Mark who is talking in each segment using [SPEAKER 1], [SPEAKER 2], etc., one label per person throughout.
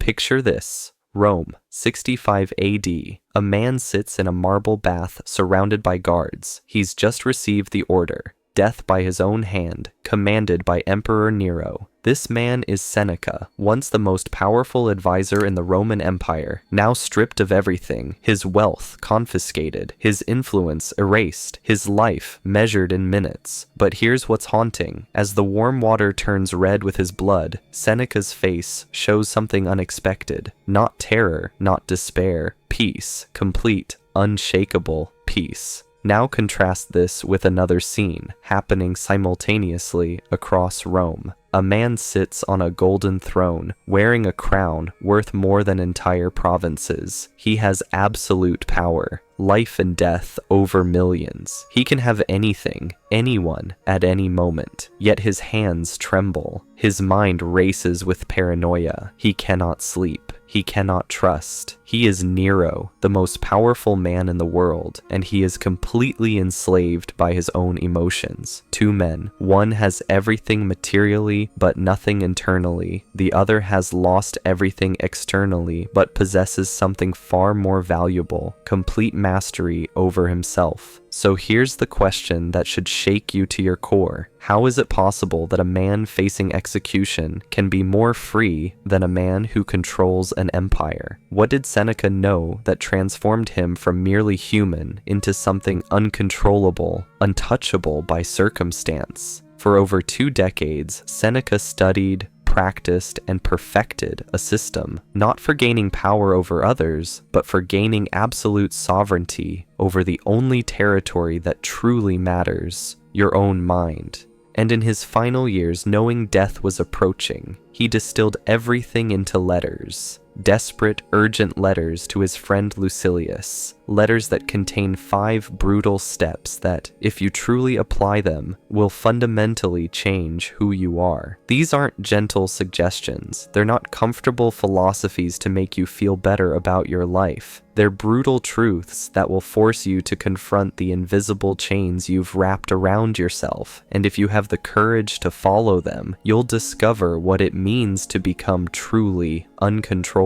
[SPEAKER 1] Picture this. Rome, 65 AD. A man sits in a marble bath surrounded by guards. He's just received the order. Death by his own hand, commanded by Emperor Nero. This man is Seneca, once the most powerful advisor in the Roman Empire, now stripped of everything, his wealth confiscated, his influence erased, his life measured in minutes. But here's what's haunting. As the warm water turns red with his blood, Seneca's face shows something unexpected. Not terror, not despair. Peace. Complete, unshakable peace. Now contrast this with another scene, happening simultaneously across Rome. A man sits on a golden throne, wearing a crown worth more than entire provinces. He has absolute power, life and death over millions. He can have anything, anyone, at any moment. Yet his hands tremble. His mind races with paranoia. He cannot sleep. He cannot trust. He is Nero, the most powerful man in the world, and he is completely enslaved by his own emotions. Two men. One has everything materially, but nothing internally. The other has lost everything externally, but possesses something far more valuable: complete mastery over himself. So here's the question that should shake you to your core. How is it possible that a man facing execution can be more free than a man who controls an empire? What did Seneca know that transformed him from merely human into something uncontrollable, untouchable by circumstance? For over 2 decades, Seneca studied, practiced, and perfected a system, not for gaining power over others, but for gaining absolute sovereignty over the only territory that truly matters, your own mind. And in his final years, knowing death was approaching, he distilled everything into letters. Desperate, urgent letters to his friend Lucilius. Letters that contain 5 brutal steps that, if you truly apply them, will fundamentally change who you are. These aren't gentle suggestions. They're not comfortable philosophies to make you feel better about your life. They're brutal truths that will force you to confront the invisible chains you've wrapped around yourself. And if you have the courage to follow them, you'll discover what it means to become truly uncontrollable.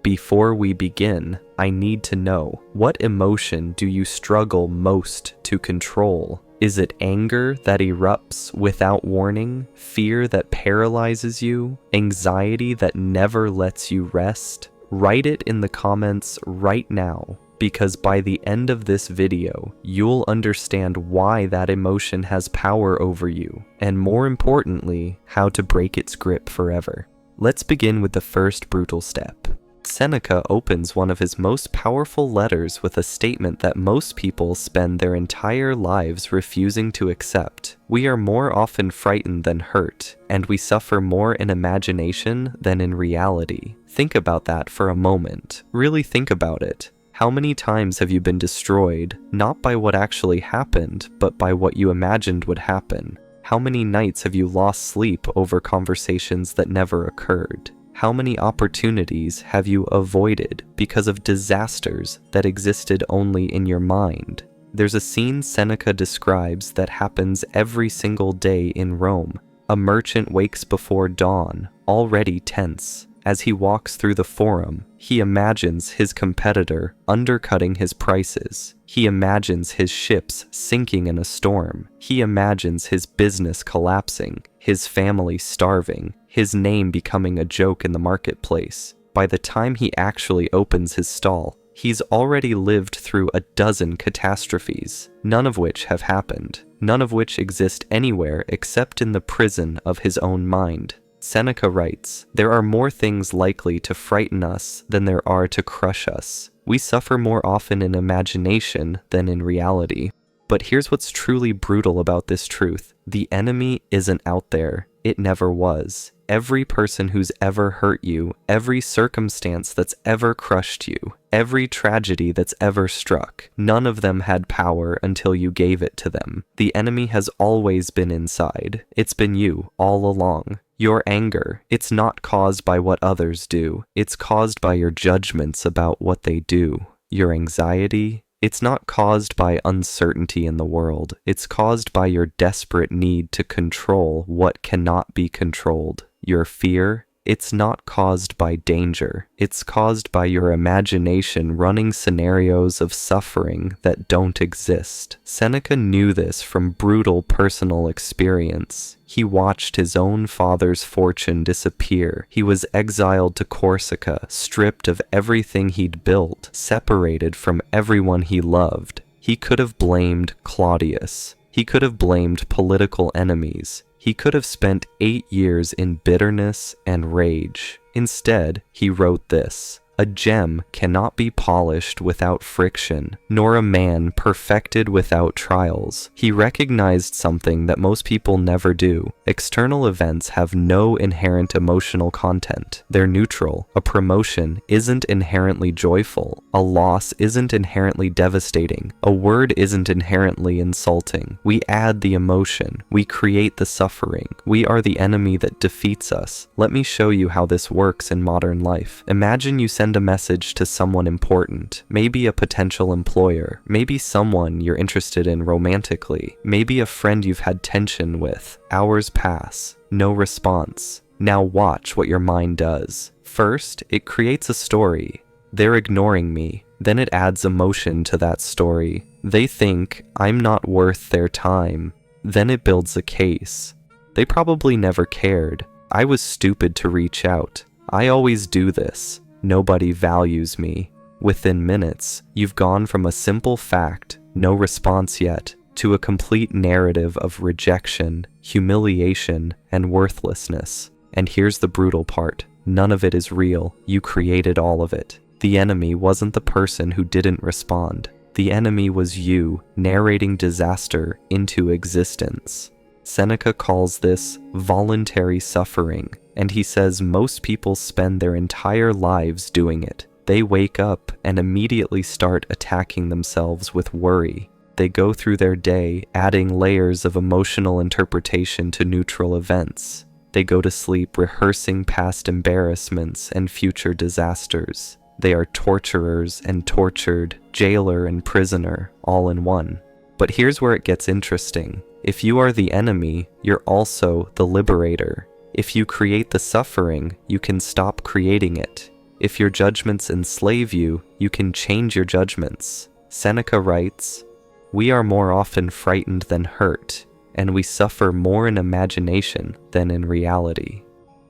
[SPEAKER 1] Before we begin, I need to know, what emotion do you struggle most to control? Is it anger that erupts without warning? Fear that paralyzes you? Anxiety that never lets you rest? Write it in the comments right now, because by the end of this video, you'll understand why that emotion has power over you, and more importantly, how to break its grip forever. Let's begin with the first brutal step. Seneca opens one of his most powerful letters with a statement that most people spend their entire lives refusing to accept. We are more often frightened than hurt, and we suffer more in imagination than in reality. Think about that for a moment. Really think about it. How many times have you been destroyed, not by what actually happened, but by what you imagined would happen? How many nights have you lost sleep over conversations that never occurred? How many opportunities have you avoided because of disasters that existed only in your mind? There's a scene Seneca describes that happens every single day in Rome. A merchant wakes before dawn, already tense. As he walks through the forum, he imagines his competitor undercutting his prices. He imagines his ships sinking in a storm. He imagines his business collapsing, his family starving, his name becoming a joke in the marketplace. By the time he actually opens his stall, he's already lived through a dozen catastrophes, none of which have happened, none of which exist anywhere except in the prison of his own mind. Seneca writes, "There are more things likely to frighten us than there are to crush us. We suffer more often in imagination than in reality." But here's what's truly brutal about this truth. The enemy isn't out there. It never was. Every person who's ever hurt you, every circumstance that's ever crushed you, every tragedy that's ever struck, none of them had power until you gave it to them. The enemy has always been inside. It's been you all along. Your anger, it's not caused by what others do. It's caused by your judgments about what they do. Your anxiety, it's not caused by uncertainty in the world. It's caused by your desperate need to control what cannot be controlled. Your fear, It's not caused by danger. It's caused by your imagination running scenarios of suffering that don't exist. Seneca knew this from brutal personal experience. He watched his own father's fortune disappear. He was exiled to Corsica, stripped of everything he'd built, separated from everyone he loved. He could have blamed Claudius. He could have blamed political enemies. He could have spent 8 years in bitterness and rage. Instead, he wrote this: "A gem cannot be polished without friction, nor a man perfected without trials." He recognized something that most people never do. External events have no inherent emotional content. They're neutral. A promotion isn't inherently joyful. A loss isn't inherently devastating. A word isn't inherently insulting. We add the emotion. We create the suffering. We are the enemy that defeats us. Let me show you how this works in modern life. Imagine you send a message to someone important, maybe a potential employer, maybe someone you're interested in romantically, maybe a friend you've had tension with. Hours pass, no response. Now watch what your mind does. First, it creates a story. They're ignoring me. Then it adds emotion to that story. They think I'm not worth their time. Then it builds a case. They probably never cared. I was stupid to reach out. I always do this. Nobody values me. Within minutes, you've gone from a simple fact, no response yet, to a complete narrative of rejection, humiliation, and worthlessness. And here's the brutal part. None of it is real. You created all of it. The enemy wasn't the person who didn't respond. The enemy was you, narrating disaster into existence. Seneca calls this voluntary suffering, and he says most people spend their entire lives doing it. They wake up and immediately start attacking themselves with worry. They go through their day adding layers of emotional interpretation to neutral events. They go to sleep rehearsing past embarrassments and future disasters. They are torturers and tortured, jailer and prisoner, all in one. But here's where it gets interesting. If you are the enemy, you're also the liberator. If you create the suffering, you can stop creating it. If your judgments enslave you, you can change your judgments. Seneca writes, "We are more often frightened than hurt, and we suffer more in imagination than in reality."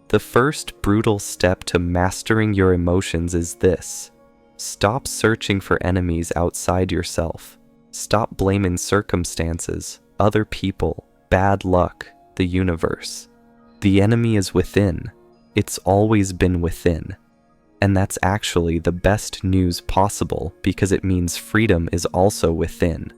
[SPEAKER 1] The first brutal step to mastering your emotions is this: stop searching for enemies outside yourself. Stop blaming circumstances, other people, bad luck, the universe. The enemy is within. It's always been within. And that's actually the best news possible because it means freedom is also within.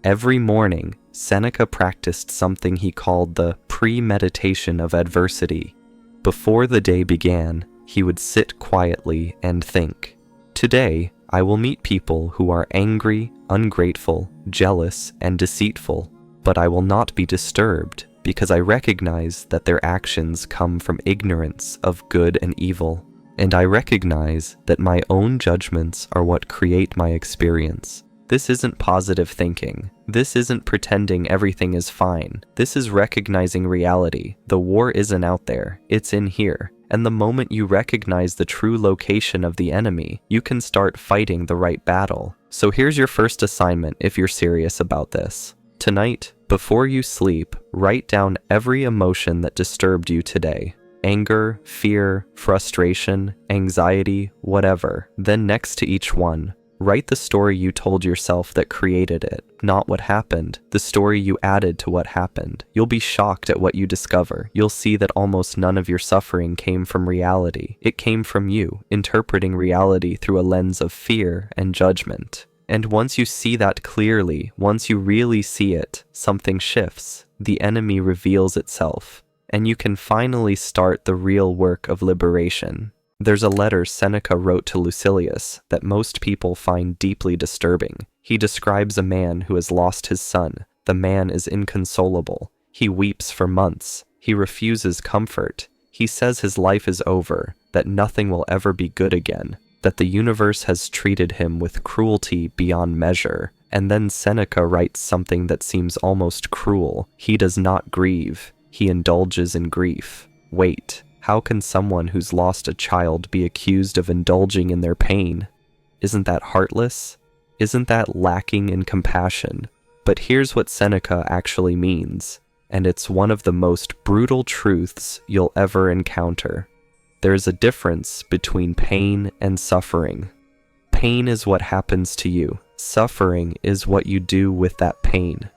[SPEAKER 1] Every morning, Seneca practiced something he called the premeditation of adversity. Before the day began, he would sit quietly and think, "Today, I will meet people who are angry, ungrateful, jealous, and deceitful, but I will not be disturbed because I recognize that their actions come from ignorance of good and evil, and I recognize that my own judgments are what create my experience." This isn't positive thinking. This isn't pretending everything is fine. This is recognizing reality. The war isn't out there. It's in here. And the moment you recognize the true location of the enemy, you can start fighting the right battle. So here's your first assignment if you're serious about this. Tonight, before you sleep, write down every emotion that disturbed you today. Anger, fear, frustration, anxiety, whatever. Then next to each one, write the story you told yourself that created it, not what happened, the story you added to what happened. You'll be shocked at what you discover. You'll see that almost none of your suffering came from reality. It came from you, interpreting reality through a lens of fear and judgment. And once you see that clearly, once you really see it, something shifts. The enemy reveals itself, and you can finally start the real work of liberation. There's a letter Seneca wrote to Lucilius that most people find deeply disturbing. He describes a man who has lost his son. The man is inconsolable. He weeps for months. He refuses comfort. He says his life is over, that nothing will ever be good again, that the universe has treated him with cruelty beyond measure. And then Seneca writes something that seems almost cruel. He does not grieve. He indulges in grief. Wait. How can someone who's lost a child be accused of indulging in their pain? Isn't that heartless? Isn't that lacking in compassion? But here's what Seneca actually means, and it's one of the most brutal truths you'll ever encounter. There's a difference between pain and suffering. Pain is what happens to you. Suffering is what you do with that pain.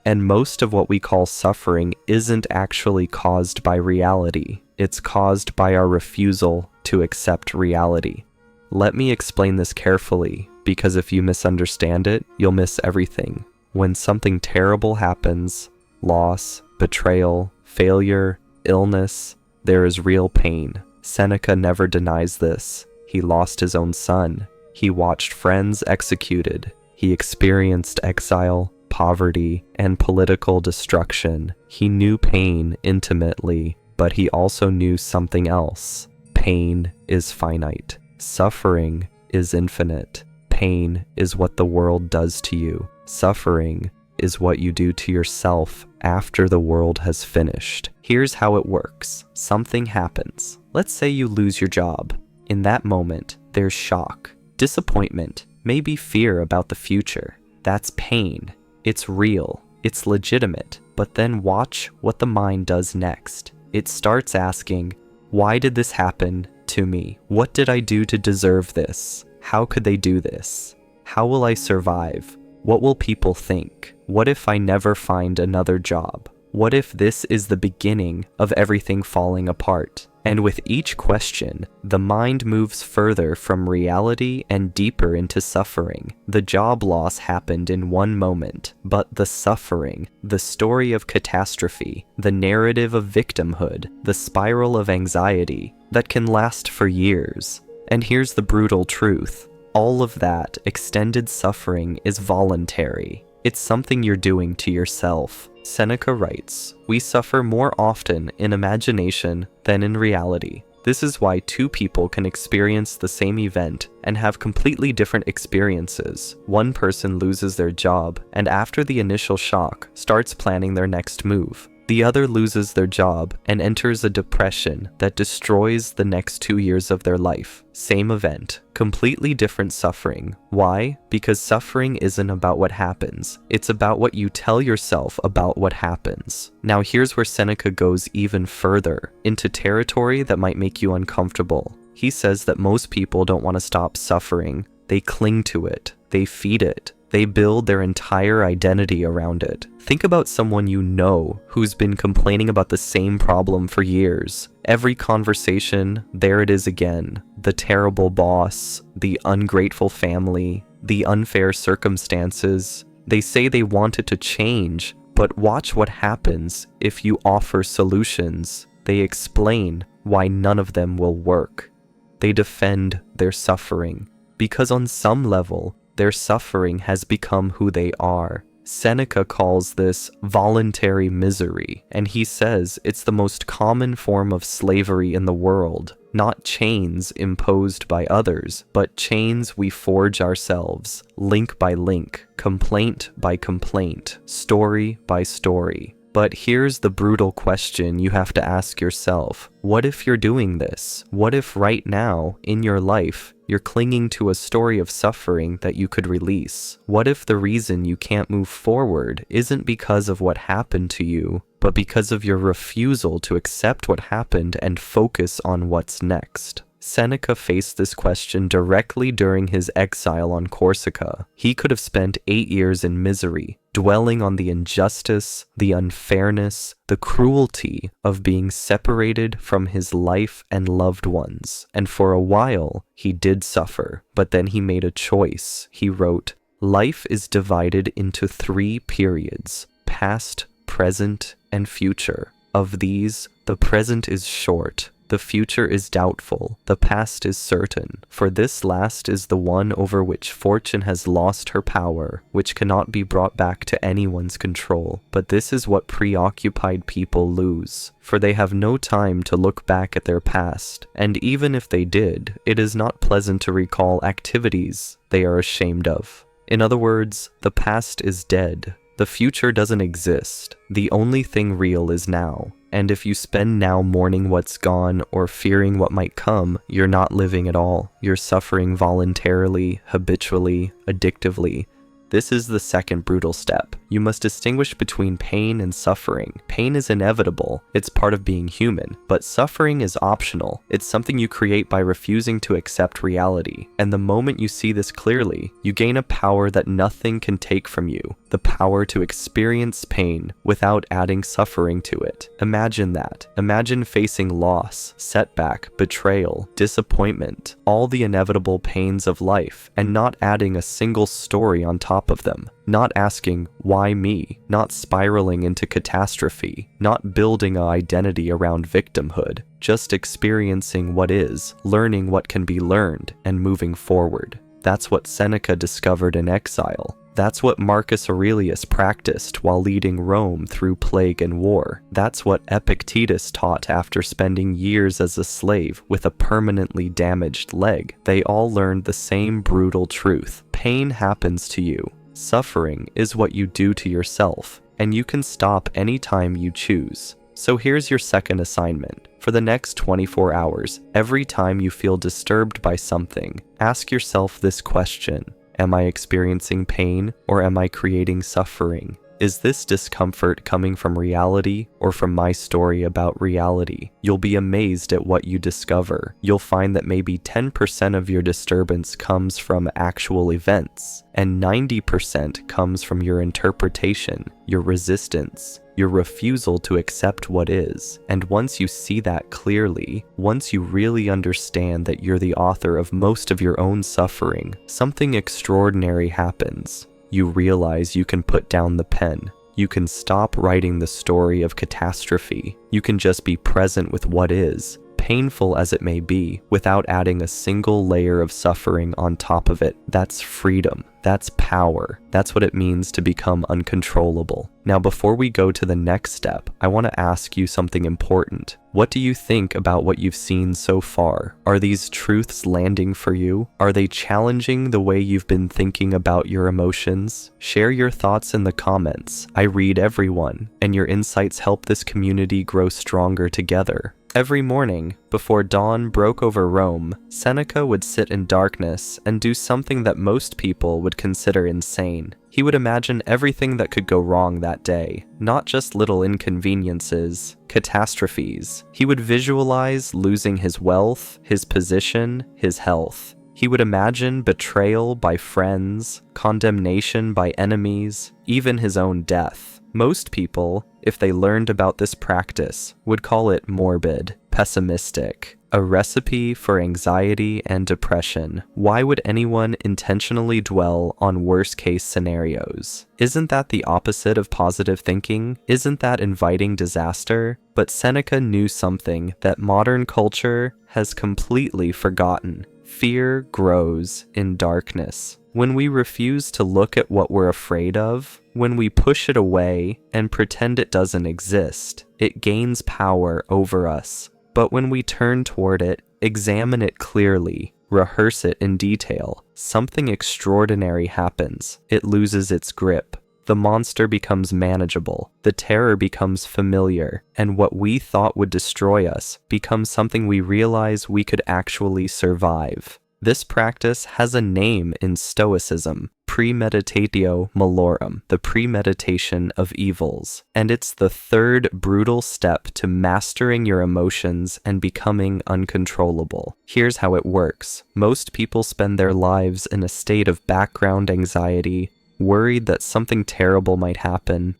[SPEAKER 1] And most of what we call suffering isn't actually caused by reality. It's caused by our refusal to accept reality. Let me explain this carefully, because if you misunderstand it, you'll miss everything. When something terrible happens, loss, betrayal, failure, illness, there is real pain. Seneca never denies this. He lost his own son. He watched friends executed. He experienced exile, poverty, and political destruction. He knew pain intimately, but he also knew something else. Pain is finite. Suffering is infinite. Pain is what the world does to you. Suffering is what you do to yourself after the world has finished. Here's how it works. Something happens. Let's say you lose your job. In that moment, there's shock, disappointment, maybe fear about the future. That's pain. It's real. It's legitimate. But then watch what the mind does next. It starts asking, why did this happen to me? What did I do to deserve this? How could they do this? How will I survive? What will people think? What if I never find another job? What if this is the beginning of everything falling apart? And with each question, the mind moves further from reality and deeper into suffering. The job loss happened in one moment, but the suffering, the story of catastrophe, the narrative of victimhood, the spiral of anxiety, that can last for years. And here's the brutal truth. All of that extended suffering is voluntary. It's something you're doing to yourself. Seneca writes, "We suffer more often in imagination than in reality." This is why two people can experience the same event and have completely different experiences. One person loses their job and after the initial shock starts planning their next move. The other loses their job and enters a depression that destroys the next 2 years of their life. Same event, completely different suffering. Why? Because suffering isn't about what happens. It's about what you tell yourself about what happens. Now here's where Seneca goes even further, into territory that might make you uncomfortable. He says that most people don't want to stop suffering. They cling to it. They feed it. They build their entire identity around it. Think about someone you know who's been complaining about the same problem for years. Every conversation, there it is again. The terrible boss, the ungrateful family, the unfair circumstances. They say they want it to change, but watch what happens if you offer solutions. They explain why none of them will work. They defend their suffering, because on some level, their suffering has become who they are. Seneca calls this voluntary misery, and he says it's the most common form of slavery in the world. Not chains imposed by others, but chains we forge ourselves, link by link, complaint by complaint, story by story. But here's the brutal question you have to ask yourself. What if you're doing this? What if right now, in your life, you're clinging to a story of suffering that you could release? What if the reason you can't move forward isn't because of what happened to you, but because of your refusal to accept what happened and focus on what's next? Seneca faced this question directly during his exile on Corsica. He could have spent 8 years in misery, dwelling on the injustice, the unfairness, the cruelty of being separated from his life and loved ones. And for a while, he did suffer, but then he made a choice. He wrote, "Life is divided into 3 periods, past, present, and future. Of these, the present is short. The future is doubtful, the past is certain, for this last is the one over which fortune has lost her power, which cannot be brought back to anyone's control. But this is what preoccupied people lose, for they have no time to look back at their past, and even if they did, it is not pleasant to recall activities they are ashamed of." In other words, the past is dead. The future doesn't exist. The only thing real is now. And if you spend now mourning what's gone or fearing what might come, you're not living at all. You're suffering voluntarily, habitually, addictively. This is the second brutal step. You must distinguish between pain and suffering. Pain is inevitable. It's part of being human. But suffering is optional. It's something you create by refusing to accept reality. And the moment you see this clearly, you gain a power that nothing can take from you. The power to experience pain without adding suffering to it. Imagine that. Imagine facing loss, setback, betrayal, disappointment, all the inevitable pains of life, and not adding a single story on top of them. Not asking, why me? Not spiraling into catastrophe. Not building an identity around victimhood. Just experiencing what is, learning what can be learned, and moving forward. That's what Seneca discovered in exile. That's what Marcus Aurelius practiced while leading Rome through plague and war. That's what Epictetus taught after spending years as a slave with a permanently damaged leg. They all learned the same brutal truth. Pain happens to you. Suffering is what you do to yourself, and you can stop anytime you choose. So here's your second assignment. For the next 24 hours, every time you feel disturbed by something, ask yourself this question. Am I experiencing pain, or am I creating suffering? Is this discomfort coming from reality or from my story about reality? You'll be amazed at what you discover. You'll find that maybe 10% of your disturbance comes from actual events, and 90% comes from your interpretation, your resistance, your refusal to accept what is. And once you see that clearly, once you really understand that you're the author of most of your own suffering, something extraordinary happens. You realize you can put down the pen. You can stop writing the story of catastrophe. You can just be present with what is, painful as it may be, without adding a single layer of suffering on top of it. That's freedom. That's power. That's what it means to become uncontrollable. Now, before we go to the next step, I want to ask you something important. What do you think about what you've seen so far? Are these truths landing for you? Are they challenging the way you've been thinking about your emotions? Share your thoughts in the comments. I read everyone, and your insights help this community grow stronger together. Every morning, before dawn broke over Rome, Seneca would sit in darkness and do something that most people would consider insane. He would imagine everything that could go wrong that day, not just little inconveniences, catastrophes. He would visualize losing his wealth, his position, his health. He would imagine betrayal by friends, condemnation by enemies, even his own death. Most people, if they learned about this practice, would call it morbid, pessimistic, a recipe for anxiety and depression. Why would anyone intentionally dwell on worst-case scenarios? Isn't that the opposite of positive thinking? Isn't that inviting disaster? But Seneca knew something that modern culture has completely forgotten. Fear grows in darkness. When we refuse to look at what we're afraid of, when we push it away and pretend it doesn't exist, it gains power over us. But when we turn toward it, examine it clearly, rehearse it in detail, something extraordinary happens. It loses its grip. The monster becomes manageable, the terror becomes familiar, and what we thought would destroy us becomes something we realize we could actually survive. This practice has a name in Stoicism, premeditatio malorum, the premeditation of evils, and it's the third brutal step to mastering your emotions and becoming uncontrollable. Here's how it works. Most people spend their lives in a state of background anxiety, worried that something terrible might happen.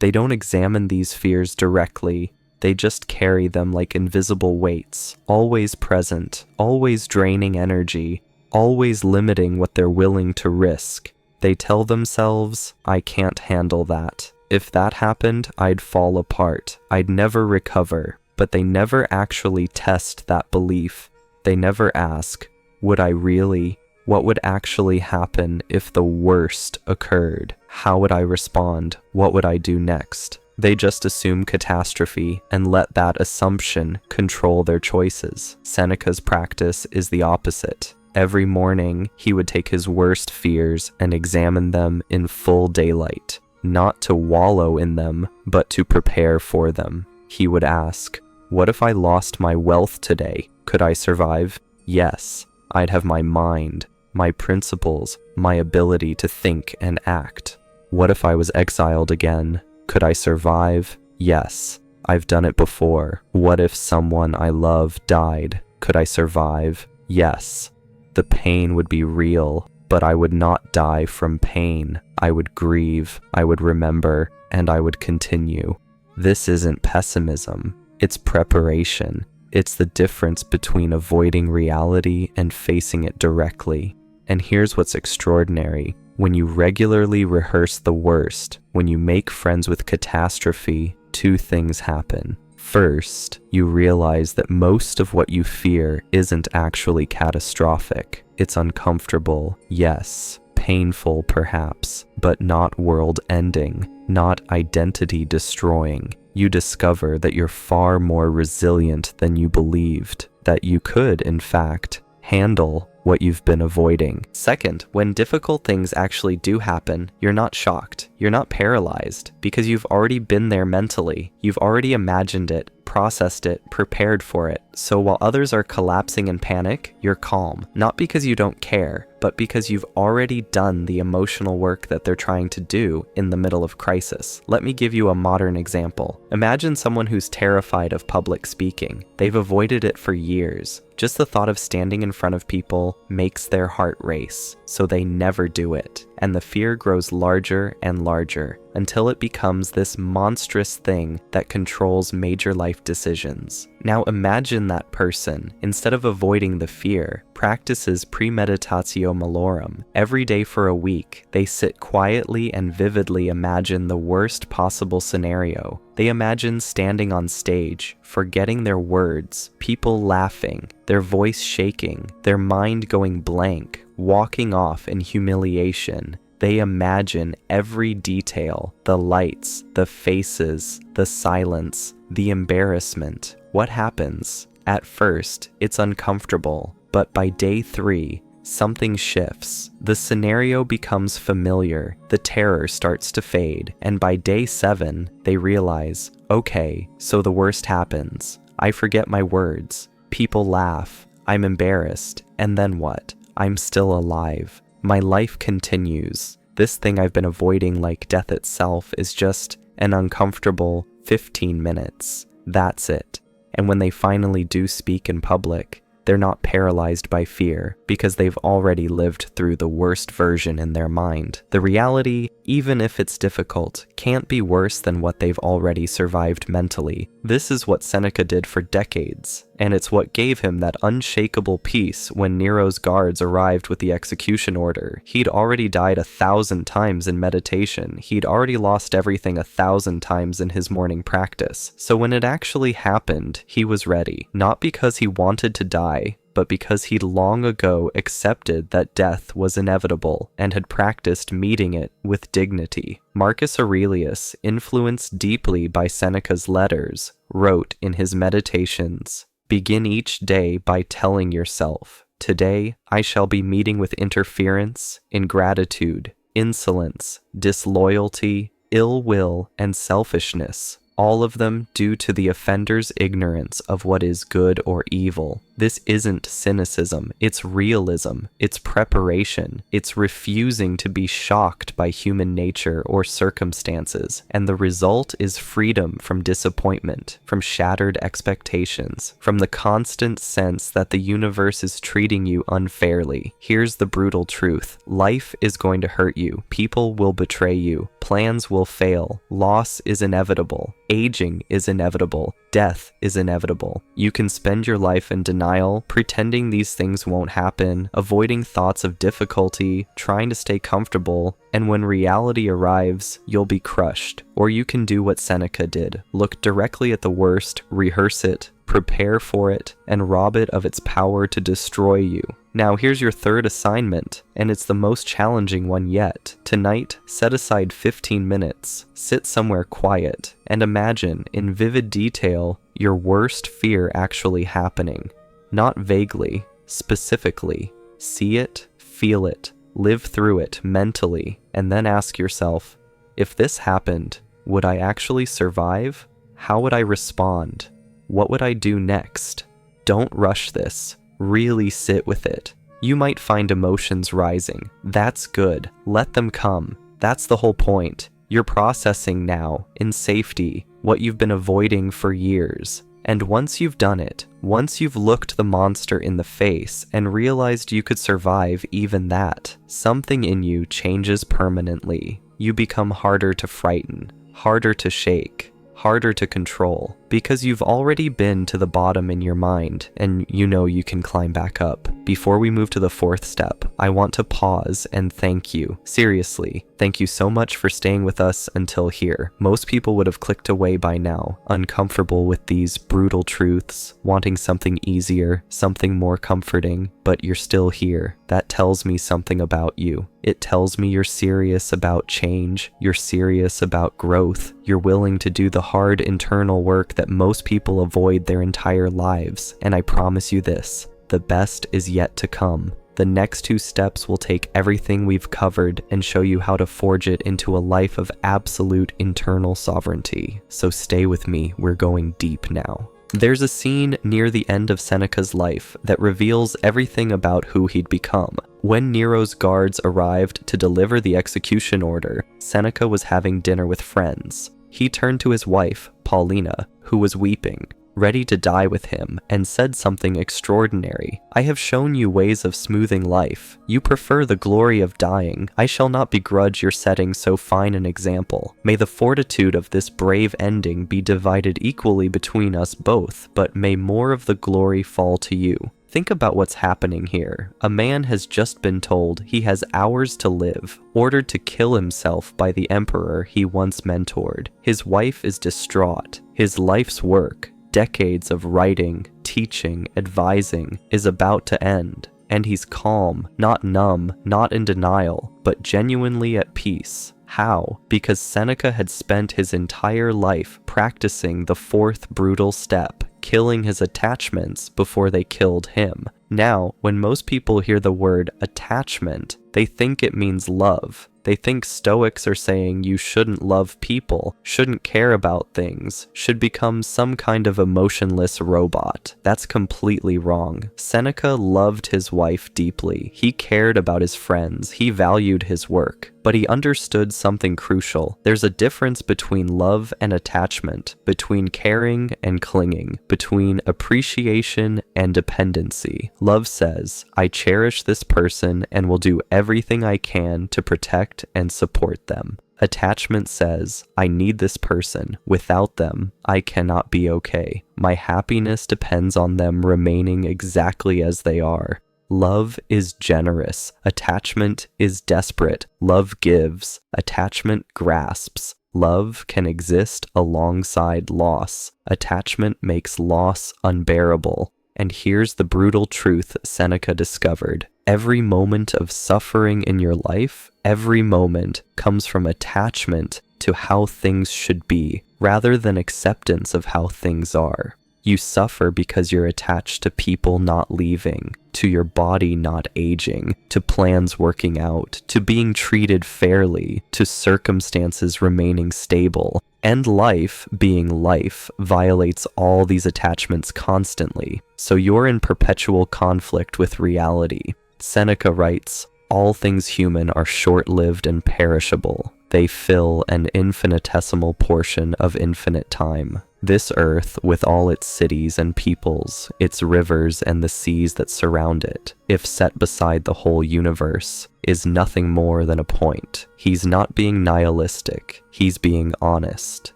[SPEAKER 1] They don't examine these fears directly. They just carry them like invisible weights, always present, always draining energy, always limiting what they're willing to risk. They tell themselves, I can't handle that. If that happened, I'd fall apart. I'd never recover. But they never actually test that belief. They never ask, would I really? What would actually happen if the worst occurred? How would I respond? What would I do next? They just assume catastrophe and let that assumption control their choices. Seneca's practice is the opposite. Every morning, he would take his worst fears and examine them in full daylight. not to wallow in them, but to prepare for them. He would ask, what if I lost my wealth today? Could I survive? Yes, I'd have my mind, my principles, my ability to think and act. What if I was exiled again? Could I survive? Yes, I've done it before. What if someone I love died? Could I survive? Yes. The pain would be real, but I would not die from pain. I would grieve, I would remember, and I would continue. This isn't pessimism, it's preparation. It's the difference between avoiding reality and facing it directly. And here's what's extraordinary. When you regularly rehearse the worst, when you make friends with catastrophe, two things happen. First, you realize that most of what you fear isn't actually catastrophic. It's uncomfortable, yes, painful perhaps, but not world-ending, not identity-destroying. You discover that you're far more resilient than you believed, that you could, in fact, handle what you've been avoiding. Second, when difficult things actually do happen, you're not shocked. You're not paralyzed, because you've already been there mentally. You've already imagined it, processed it, prepared for it. So while others are collapsing in panic, you're calm. Not because you don't care, but because you've already done the emotional work that they're trying to do in the middle of crisis. Let me give you a modern example. Imagine someone who's terrified of public speaking. They've avoided it for years. Just the thought of standing in front of people makes their heart race, so they never do it. And the fear grows larger and larger until it becomes this monstrous thing that controls major life decisions. Now imagine that person, instead of avoiding the fear, practices premeditatio malorum. Every day for a week, they sit quietly and vividly imagine the worst possible scenario. They imagine standing on stage, forgetting their words, people laughing, their voice shaking, their mind going blank, walking off in humiliation. They imagine every detail, the lights, the faces, the silence, the embarrassment. What happens? At first, it's uncomfortable, but by day 3, something shifts. The scenario becomes familiar, the terror starts to fade, and by day 7, they realize, okay, so the worst happens. I forget my words. People laugh. I'm embarrassed. And then what? I'm still alive. My life continues. This thing I've been avoiding like death itself is just an uncomfortable 15 minutes. That's it. And when they finally do speak in public, they're not paralyzed by fear because they've already lived through the worst version in their mind. The reality, even if it's difficult, can't be worse than what they've already survived mentally. This is what Seneca did for decades, and it's what gave him that unshakable peace when Nero's guards arrived with the execution order. He'd already died 1,000 times in meditation. He'd already lost everything 1,000 times in his morning practice. So when it actually happened, he was ready. Not because he wanted to die, but because he'd long ago accepted that death was inevitable and had practiced meeting it with dignity. Marcus Aurelius, influenced deeply by Seneca's letters, wrote in his Meditations, "Begin each day by telling yourself, today I shall be meeting with interference, ingratitude, insolence, disloyalty, ill will, and selfishness, all of them due to the offender's ignorance of what is good or evil. This isn't cynicism, it's realism, it's preparation, it's refusing to be shocked by human nature or circumstances, and the result is freedom from disappointment, from shattered expectations, from the constant sense that the universe is treating you unfairly. Here's the brutal truth. Life is going to hurt you, people will betray you, plans will fail, loss is inevitable, aging is inevitable, death is inevitable. You can spend your life in denial, pretending these things won't happen, avoiding thoughts of difficulty, trying to stay comfortable, and when reality arrives, you'll be crushed. Or you can do what Seneca did. Look directly at the worst, rehearse it, prepare for it, and rob it of its power to destroy you. Now here's your third assignment, and it's the most challenging one yet. Tonight, set aside 15 minutes, sit somewhere quiet, and imagine in vivid detail your worst fear actually happening. Not vaguely, specifically. See it, feel it, live through it mentally, and then ask yourself, If this happened, would I actually survive? How would I respond? What would I do next? Don't rush this. Really sit with it. You might find emotions rising. That's good. Let them come. That's the whole point. You're processing now, in safety, what you've been avoiding for years. And once you've done it, once you've looked the monster in the face and realized you could survive even that, something in you changes permanently. You become harder to frighten, harder to shake, harder to control, because you've already been to the bottom in your mind, and you know you can climb back up. Before we move to the fourth step, I want to pause and thank you. Seriously, thank you so much for staying with us until here. Most people would have clicked away by now, uncomfortable with these brutal truths, wanting something easier, something more comforting, but you're still here. That tells me something about you. It tells me you're serious about change, you're serious about growth, you're willing to do the hard internal work that most people avoid their entire lives, and I promise you this, the best is yet to come. The next 2 steps will take everything we've covered and show you how to forge it into a life of absolute internal sovereignty. So stay with me, we're going deep now. There's a scene near the end of Seneca's life that reveals everything about who he'd become. When Nero's guards arrived to deliver the execution order, Seneca was having dinner with friends. He turned to his wife, Paulina, who was weeping, ready to die with him, and said something extraordinary. I have shown you ways of smoothing life. You prefer the glory of dying. I shall not begrudge your setting so fine an example. May the fortitude of this brave ending be divided equally between us both, but may more of the glory fall to you. Think about what's happening here. A man has just been told he has hours to live, ordered to kill himself by the emperor he once mentored. His wife is distraught. His life's work, decades of writing, teaching, advising, is about to end. And he's calm, not numb, not in denial, but genuinely at peace. How? Because Seneca had spent his entire life practicing the 4th brutal step, killing his attachments before they killed him. Now, when most people hear the word attachment, they think it means love. They think Stoics are saying you shouldn't love people, shouldn't care about things, should become some kind of emotionless robot. That's completely wrong. Seneca loved his wife deeply. He cared about his friends. He valued his work. But he understood something crucial. There's a difference between love and attachment, between caring and clinging, between appreciation and dependency. Love says, I cherish this person and will do everything I can to protect and support them. Attachment says, I need this person. Without them, I cannot be okay. My happiness depends on them remaining exactly as they are. Love is generous. Attachment is desperate. Love gives. Attachment grasps. Love can exist alongside loss. Attachment makes loss unbearable. And here's the brutal truth Seneca discovered. Every moment of suffering in your life, every moment comes from attachment to how things should be, rather than acceptance of how things are. You suffer because you're attached to people not leaving, to your body not aging, to plans working out, to being treated fairly, to circumstances remaining stable. And life, being life, violates all these attachments constantly, so you're in perpetual conflict with reality. Seneca writes, all things human are short-lived and perishable. They fill an infinitesimal portion of infinite time. This earth, with all its cities and peoples, its rivers and the seas that surround it, if set beside the whole universe, is nothing more than a point. He's not being nihilistic, he's being honest.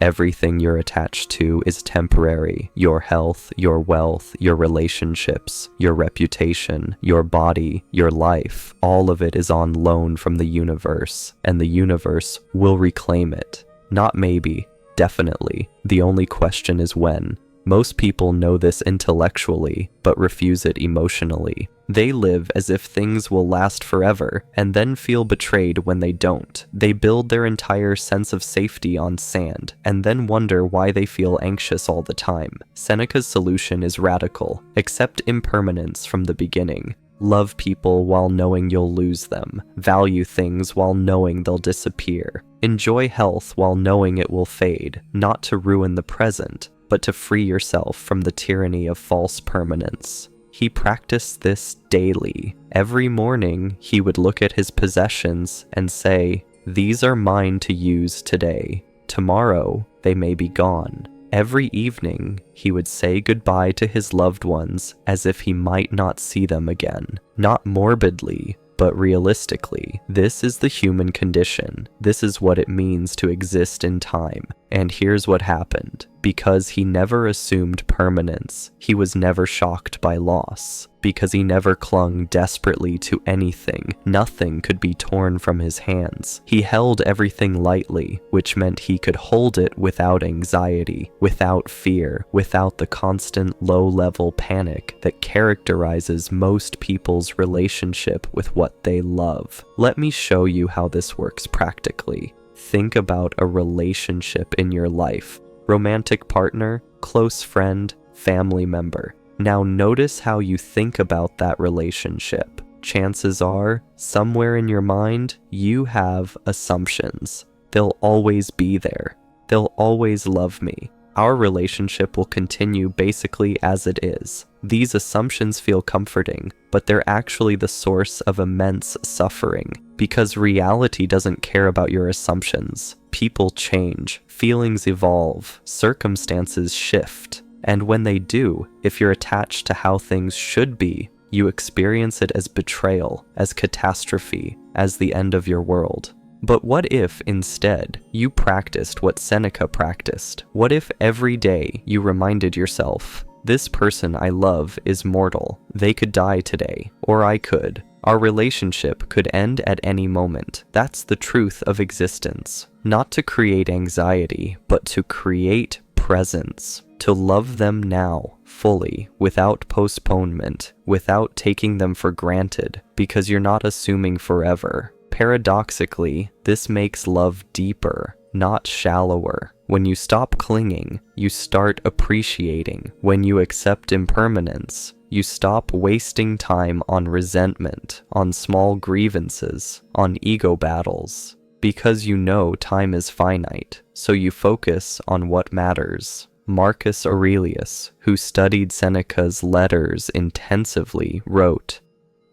[SPEAKER 1] Everything you're attached to is temporary. Your health, your wealth, your relationships, your reputation, your body, your life, all of it is on loan from the universe, and the universe will reclaim it. Not maybe. Definitely. The only question is when. Most people know this intellectually, but refuse it emotionally. They live as if things will last forever, and then feel betrayed when they don't. They build their entire sense of safety on sand, and then wonder why they feel anxious all the time. Seneca's solution is radical. Accept impermanence from the beginning. Love people while knowing you'll lose them. Value things while knowing they'll disappear. Enjoy health while knowing it will fade, not to ruin the present, but to free yourself from the tyranny of false permanence. He practiced this daily. Every morning, he would look at his possessions and say, "These are mine to use today. Tomorrow, they may be gone." Every evening, he would say goodbye to his loved ones as if he might not see them again. Not morbidly, but realistically. This is the human condition. This is what it means to exist in time. And here's what happened. Because he never assumed permanence, he was never shocked by loss. Because he never clung desperately to anything, nothing could be torn from his hands. He held everything lightly, which meant he could hold it without anxiety, without fear, without the constant low-level panic that characterizes most people's relationship with what they love. Let me show you how this works practically. Think about a relationship in your life. Romantic partner, close friend, family member. Now notice how you think about that relationship. Chances are, somewhere in your mind, you have assumptions. They'll always be there. They'll always love me. Our relationship will continue basically as it is. These assumptions feel comforting, but they're actually the source of immense suffering. Because reality doesn't care about your assumptions. People change, feelings evolve, circumstances shift. And when they do, if you're attached to how things should be, you experience it as betrayal, as catastrophe, as the end of your world. But what if, instead, you practiced what Seneca practiced? What if every day you reminded yourself, this person I love is mortal. They could die today, or I could. Our relationship could end at any moment. That's the truth of existence. Not to create anxiety, but to create presence. To love them now, fully, without postponement, without taking them for granted, because you're not assuming forever. Paradoxically, this makes love deeper, not shallower. When you stop clinging, you start appreciating. When you accept impermanence, you stop wasting time on resentment, on small grievances, on ego battles. Because you know time is finite, so you focus on what matters. Marcus Aurelius, who studied Seneca's letters intensively, wrote,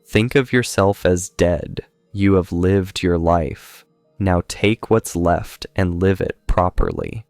[SPEAKER 1] "Think of yourself as dead. You have lived your life. Now take what's left and live it properly."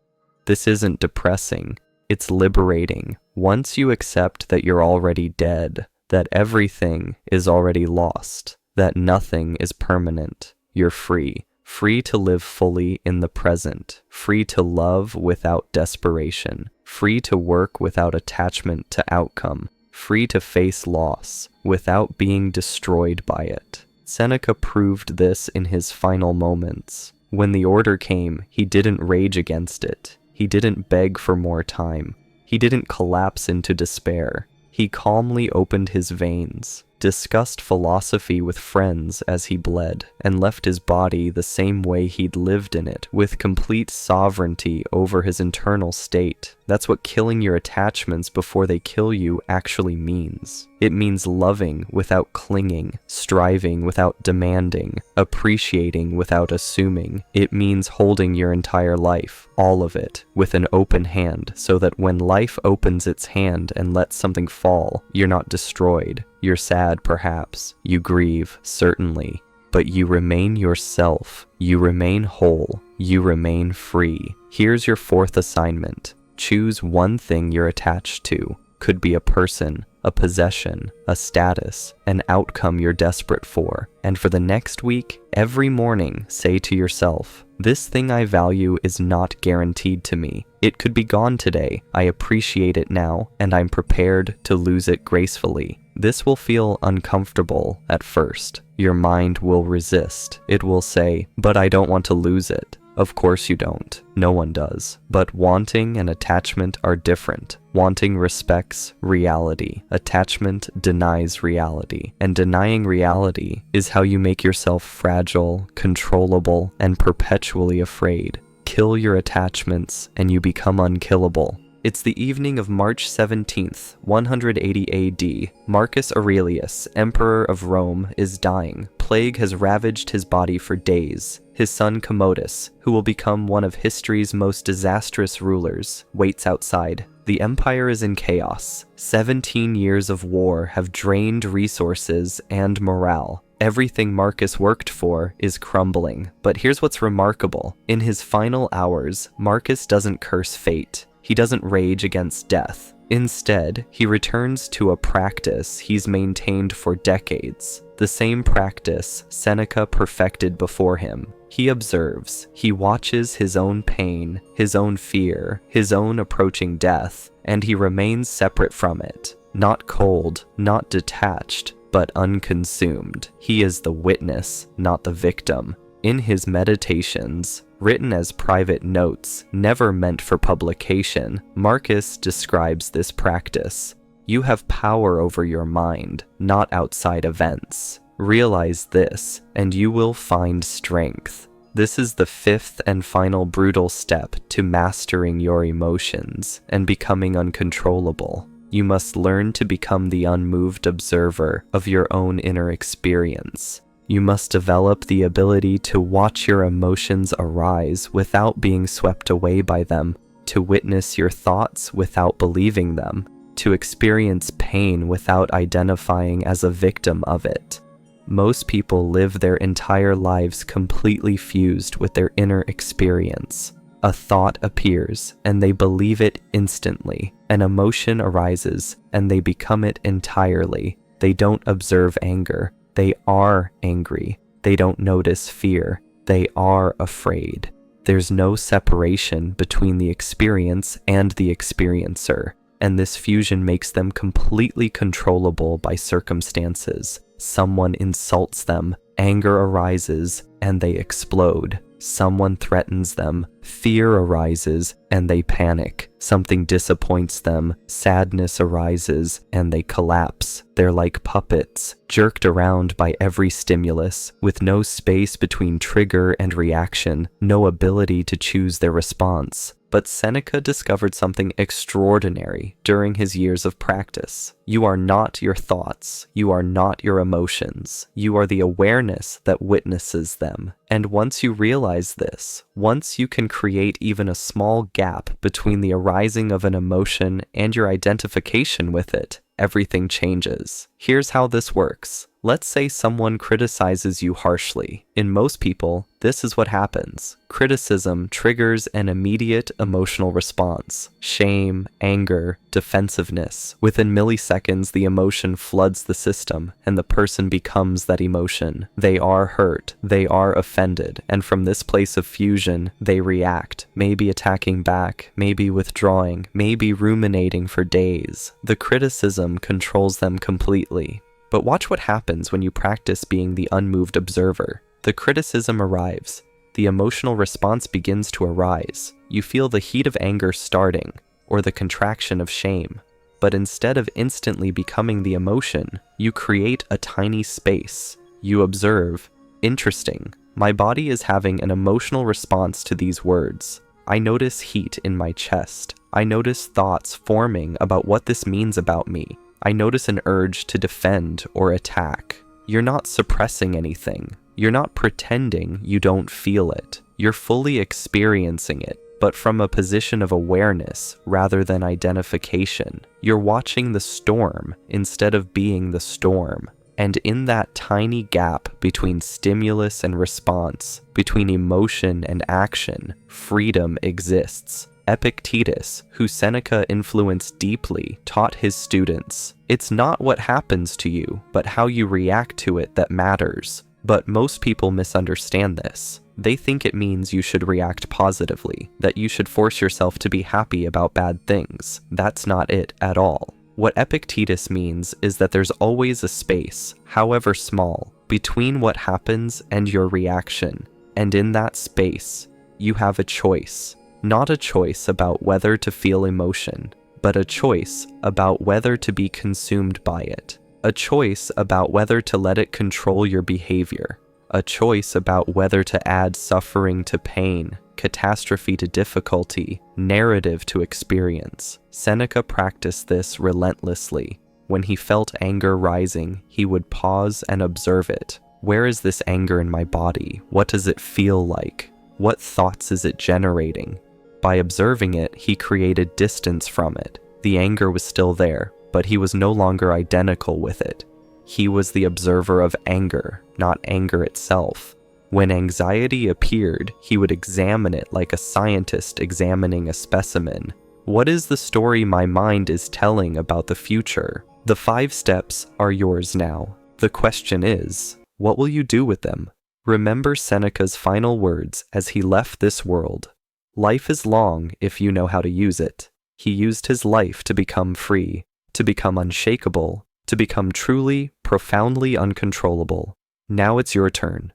[SPEAKER 1] This isn't depressing, it's liberating. Once you accept that you're already dead, that everything is already lost, that nothing is permanent, you're free. Free to live fully in the present, free to love without desperation, free to work without attachment to outcome, free to face loss without being destroyed by it. Seneca proved this in his final moments. When the order came, he didn't rage against it. He didn't beg for more time. He didn't collapse into despair. He calmly opened his veins, discussed philosophy with friends as he bled, and left his body the same way he'd lived in it, with complete sovereignty over his internal state. That's what killing your attachments before they kill you actually means. It means loving without clinging, striving without demanding, appreciating without assuming. It means holding your entire life, all of it, with an open hand, so that when life opens its hand and lets something fall, you're not destroyed. You're sad, perhaps. You grieve, certainly. But you remain yourself. You remain whole. You remain free. Here's your fourth assignment. Choose one thing you're attached to. Could be a person, a possession, a status, an outcome you're desperate for. And for the next week, every morning, say to yourself, this thing I value is not guaranteed to me. It could be gone today. I appreciate it now, and I'm prepared to lose it gracefully. This will feel uncomfortable at first. Your mind will resist. It will say, but I don't want to lose it. Of course you don't. No one does. But wanting and attachment are different. Wanting respects reality. Attachment denies reality. And denying reality is how you make yourself fragile, controllable, and perpetually afraid. Kill your attachments and you become unkillable. It's the evening of March 17th, 180 AD. Marcus Aurelius, Emperor of Rome, is dying. Plague has ravaged his body for days. His son Commodus, who will become one of history's most disastrous rulers, waits outside. The empire is in chaos. 17 years of war have drained resources and morale. Everything Marcus worked for is crumbling. But here's what's remarkable. In his final hours, Marcus doesn't curse fate. He doesn't rage against death. Instead, he returns to a practice he's maintained for decades, the same practice Seneca perfected before him. He observes, he watches his own pain, his own fear, his own approaching death, and he remains separate from it. Not cold, not detached, but unconsumed. He is the witness, not the victim. In his meditations, written as private notes, never meant for publication, Marcus describes this practice. You have power over your mind, not outside events. Realize this, and you will find strength. This is the fifth and final brutal step to mastering your emotions and becoming uncontrollable. You must learn to become the unmoved observer of your own inner experience. You must develop the ability to watch your emotions arise without being swept away by them, to witness your thoughts without believing them, to experience pain without identifying as a victim of it. Most people live their entire lives completely fused with their inner experience. A thought appears, and they believe it instantly. An emotion arises, and they become it entirely. They don't observe anger. They are angry. They don't notice fear. They are afraid. There's no separation between the experience and the experiencer, and this fusion makes them completely controllable by circumstances. Someone insults them, anger arises, and they explode. Someone threatens them, fear arises, and they panic. Something disappoints them, sadness arises, and they collapse. They're like puppets, jerked around by every stimulus, with no space between trigger and reaction, no ability to choose their response. But Seneca discovered something extraordinary during his years of practice. You are not your thoughts. You are not your emotions. You are the awareness that witnesses them. And once you realize this, once you can create even a small gap between the arising of an emotion and your identification with it, everything changes. Here's how this works. Let's say someone criticizes you harshly. In most people, this is what happens. Criticism triggers an immediate emotional response. Shame, anger, defensiveness. Within milliseconds, the emotion floods the system, and the person becomes that emotion. They are hurt, they are offended, and from this place of fusion, they react, maybe attacking back, maybe withdrawing, maybe ruminating for days. The criticism controls them completely. But watch what happens when you practice being the unmoved observer. The criticism arrives. The emotional response begins to arise. You feel the heat of anger starting, or the contraction of shame. But instead of instantly becoming the emotion, you create a tiny space. You observe, interesting, my body is having an emotional response to these words. I notice heat in my chest. I notice thoughts forming about what this means about me. I notice an urge to defend or attack. You're not suppressing anything. You're not pretending you don't feel it. You're fully experiencing it, but from a position of awareness rather than identification. You're watching the storm instead of being the storm. And in that tiny gap between stimulus and response, between emotion and action, freedom exists. Epictetus, who Seneca influenced deeply, taught his students, "It's not what happens to you, but how you react to it that matters." But most people misunderstand this. They think it means you should react positively, that you should force yourself to be happy about bad things. That's not it at all. What Epictetus means is that there's always a space, however small, between what happens and your reaction. And in that space, you have a choice. Not a choice about whether to feel emotion, but a choice about whether to be consumed by it. A choice about whether to let it control your behavior. A choice about whether to add suffering to pain, catastrophe to difficulty, narrative to experience. Seneca practiced this relentlessly. When he felt anger rising, he would pause and observe it. Where is this anger in my body? What does it feel like? What thoughts is it generating? By observing it, he created distance from it. The anger was still there, but he was no longer identical with it. He was the observer of anger, not anger itself. When anxiety appeared, he would examine it like a scientist examining a specimen. What is the story my mind is telling about the future? The 5 steps are yours now. The question is, what will you do with them? Remember Seneca's final words as he left this world. Life is long if you know how to use it. He used his life to become free, to become unshakable, to become truly, profoundly uncontrollable. Now it's your turn.